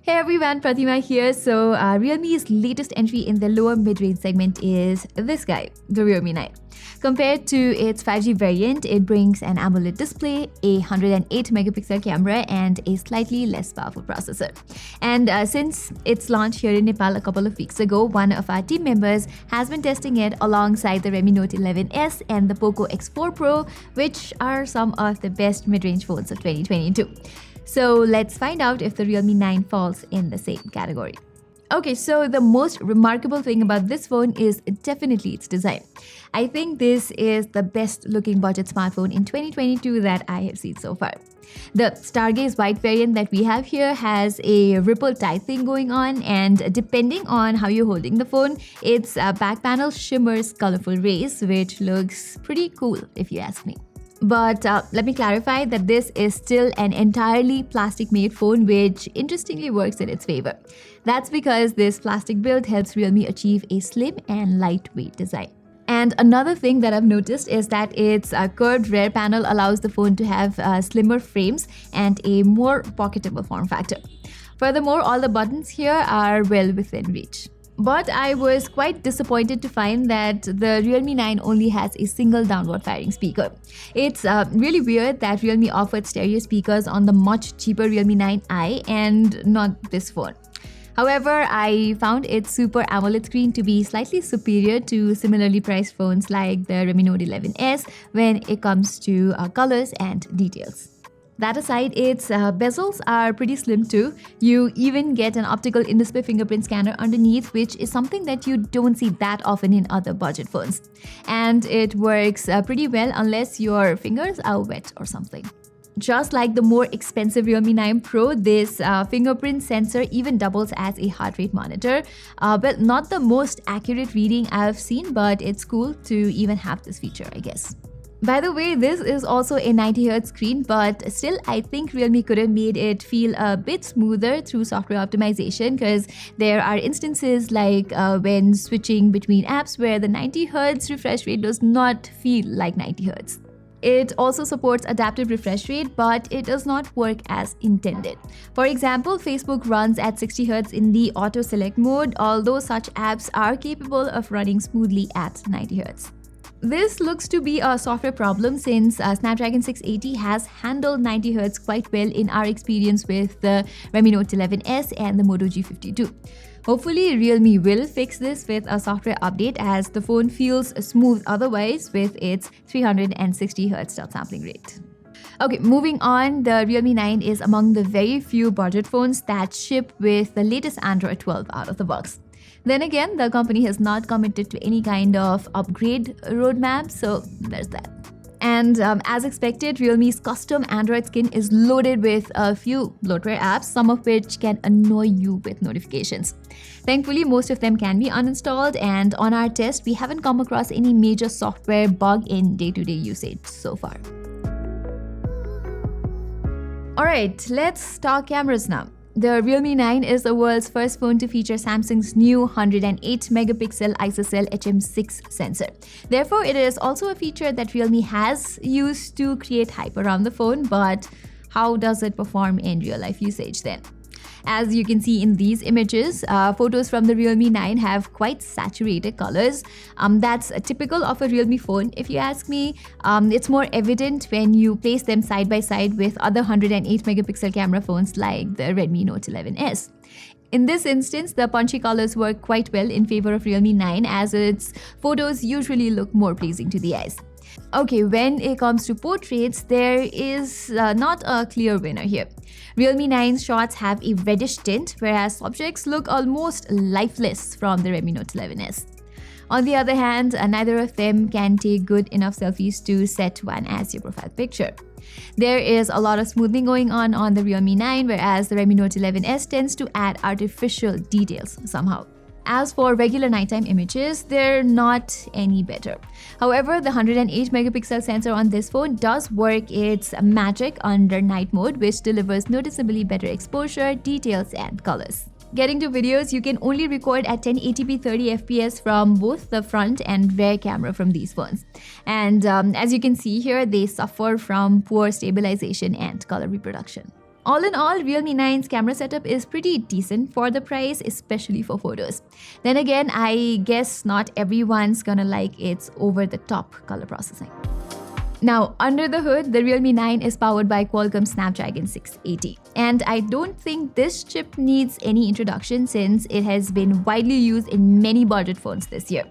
Hey everyone, Pratima here. So Realme's latest entry in the lower mid-range segment is this guy, the Realme 9. Compared to its 5G variant, it brings an AMOLED display, a 108 megapixel camera, and a slightly less powerful processor. And since its launch here in Nepal a couple of weeks ago, one of our team members has been testing it alongside the Redmi Note 11S and the Poco X4 Pro, which are some of the best mid-range phones of 2022. So let's find out if the Realme 9 falls in the same category. Okay, so the most remarkable thing about this phone is definitely its design. I think this is the best looking budget smartphone in 2022 that I have seen so far. The Stargaze white variant that we have here has a ripple tie thing going on, and depending on how you're holding the phone, its back panel shimmers colorful rays, which looks pretty cool if you ask me. But let me clarify that this is still an entirely plastic-made phone, which interestingly works in its favor. That's because this plastic build helps Realme achieve a slim and lightweight design. And another thing that I've noticed is that its curved rear panel allows the phone to have slimmer frames and a more pocketable form factor. Furthermore, all the buttons here are well within reach. But I was quite disappointed to find that the Realme 9 only has a single downward firing speaker. It's really weird that Realme offered stereo speakers on the much cheaper Realme 9i and not this phone. However, I found its Super AMOLED screen to be slightly superior to similarly priced phones like the Redmi Note 11S when it comes to colors and details. That aside, its bezels are pretty slim too. You even get an optical in-display fingerprint scanner underneath, which is something that you don't see that often in other budget phones. And it works pretty well unless your fingers are wet or something. Just like the more expensive Realme 9 Pro, this fingerprint sensor even doubles as a heart rate monitor. Well, not the most accurate reading I've seen, but it's cool to even have this feature, I guess. By the way, this is also a 90Hz screen, but still I think Realme could have made it feel a bit smoother through software optimization, because there are instances like when switching between apps where the 90Hz refresh rate does not feel like 90Hz. It also supports adaptive refresh rate, but it does not work as intended. For example, Facebook runs at 60Hz in the auto select mode, although such apps are capable of running smoothly at 90Hz. This looks to be a software problem since Snapdragon 680 has handled 90Hz quite well in our experience with the Redmi Note 11S and the Moto G52. Hopefully, Realme will fix this with a software update, as the phone feels smooth otherwise with its 360Hz sampling rate. Okay, moving on, the Realme 9 is among the very few budget phones that ship with the latest Android 12 out of the box. Then again, the company has not committed to any kind of upgrade roadmap, so there's that. And as expected, Realme's custom Android skin is loaded with a few bloatware apps, some of which can annoy you with notifications. Thankfully, most of them can be uninstalled, and on our test, we haven't come across any major software bug in day-to-day usage so far. Alright, let's talk cameras now. The Realme 9 is the world's first phone to feature Samsung's new 108 megapixel ISOCELL HM6 sensor. Therefore, it is also a feature that Realme has used to create hype around the phone, but how does it perform in real-life usage then? As you can see in these images, photos from the Realme 9 have quite saturated colors. That's typical of a Realme phone, if you ask me. It's more evident when you place them side by side with other 108 megapixel camera phones like the Redmi Note 11S. In this instance, the punchy colors work quite well in favor of Realme 9, as its photos usually look more pleasing to the eyes. Okay, when it comes to portraits, there is not a clear winner here. Realme 9's shots have a reddish tint, whereas subjects look almost lifeless from the Redmi Note 11S. On the other hand, neither of them can take good enough selfies to set one as your profile picture. There is a lot of smoothing going on the Realme 9, whereas the Redmi Note 11S tends to add artificial details somehow. As for regular nighttime images, they're not any better. However, the 108 megapixel sensor on this phone does work its magic under night mode, which delivers noticeably better exposure, details, and colors. Getting to videos, you can only record at 1080p 30fps from both the front and rear camera from these phones. And as you can see here, they suffer from poor stabilization and color reproduction. All in all, Realme 9's camera setup is pretty decent for the price, especially for photos. Then again, I guess not everyone's gonna like its over-the-top color processing. Now, under the hood, the Realme 9 is powered by Qualcomm Snapdragon 680. And I don't think this chip needs any introduction since it has been widely used in many budget phones this year.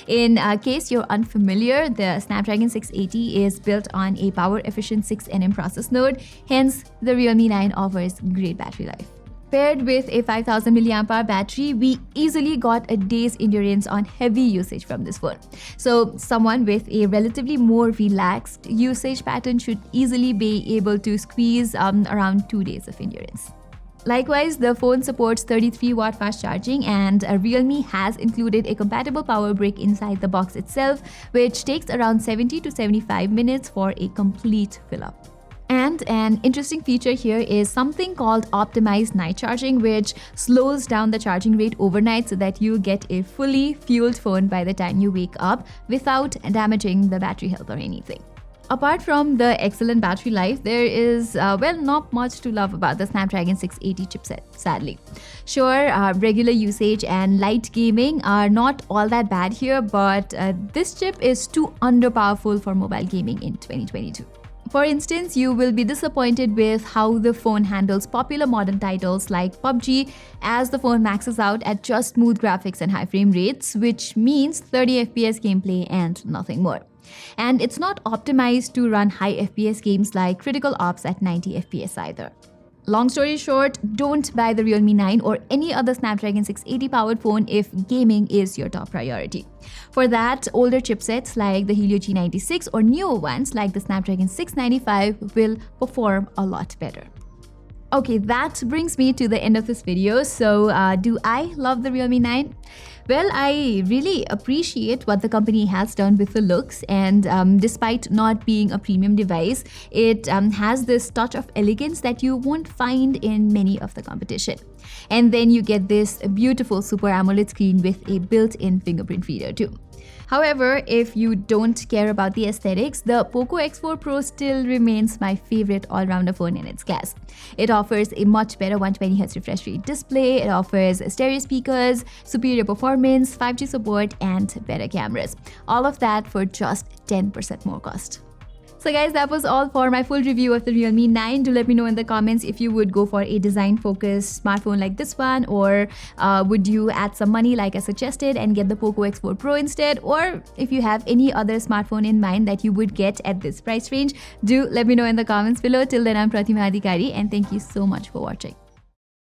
In case you're unfamiliar, the Snapdragon 680 is built on a power-efficient 6nm process node, hence the Realme 9 offers great battery life. Paired with a 5000 mAh battery, we easily got a day's endurance on heavy usage from this phone. So someone with a relatively more relaxed usage pattern should easily be able to squeeze around 2 days of endurance. Likewise, the phone supports 33-watt fast charging, and Realme has included a compatible power brick inside the box itself, which takes around 70 to 75 minutes for a complete fill-up. And an interesting feature here is something called optimized night charging, which slows down the charging rate overnight so that you get a fully fueled phone by the time you wake up without damaging the battery health or anything. Apart from the excellent battery life, there is, not much to love about the Snapdragon 680 chipset, sadly. Sure, regular usage and light gaming are not all that bad here, but this chip is too underpowerful for mobile gaming in 2022. For instance, you will be disappointed with how the phone handles popular modern titles like PUBG, as the phone maxes out at just smooth graphics and high frame rates, which means 30 FPS gameplay and nothing more. And it's not optimized to run high FPS games like Critical Ops at 90 FPS either. Long story short, don't buy the Realme 9 or any other Snapdragon 680 powered phone if gaming is your top priority. For that, older chipsets like the Helio G96 or newer ones like the Snapdragon 695 will perform a lot better. Okay, that brings me to the end of this video. So, do I love the Realme 9? Well, I really appreciate what the company has done with the looks, and despite not being a premium device, it has this touch of elegance that you won't find in many of the competition. And then you get this beautiful Super AMOLED screen with a built-in fingerprint reader too. However, if you don't care about the aesthetics, the Poco X4 Pro still remains my favorite all-rounder phone in its class. It offers a much better 120Hz refresh rate display, it offers stereo speakers, superior performance, 5G support, and better cameras. All of that for just 10% more cost. So guys, that was all for my full review of the Realme 9. Do let me know in the comments if you would go for a design-focused smartphone like this one, or would you add some money like I suggested and get the Poco X4 Pro instead, or if you have any other smartphone in mind that you would get at this price range. Do let me know in the comments below. Till then, I'm Pratima, and thank you so much for watching.